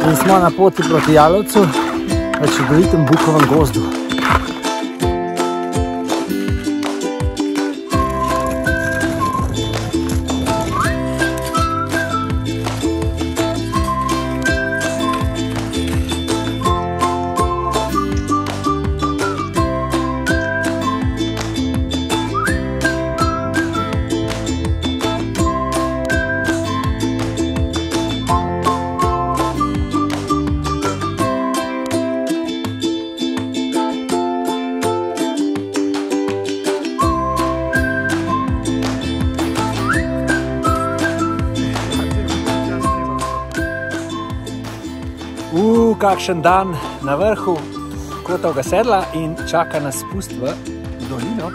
In smo na poti proti Jalovcu, v čudovitem bukovem gozdu. Kakšen dan na vrhu Kotovega sedla in čaka nas spust v dolino.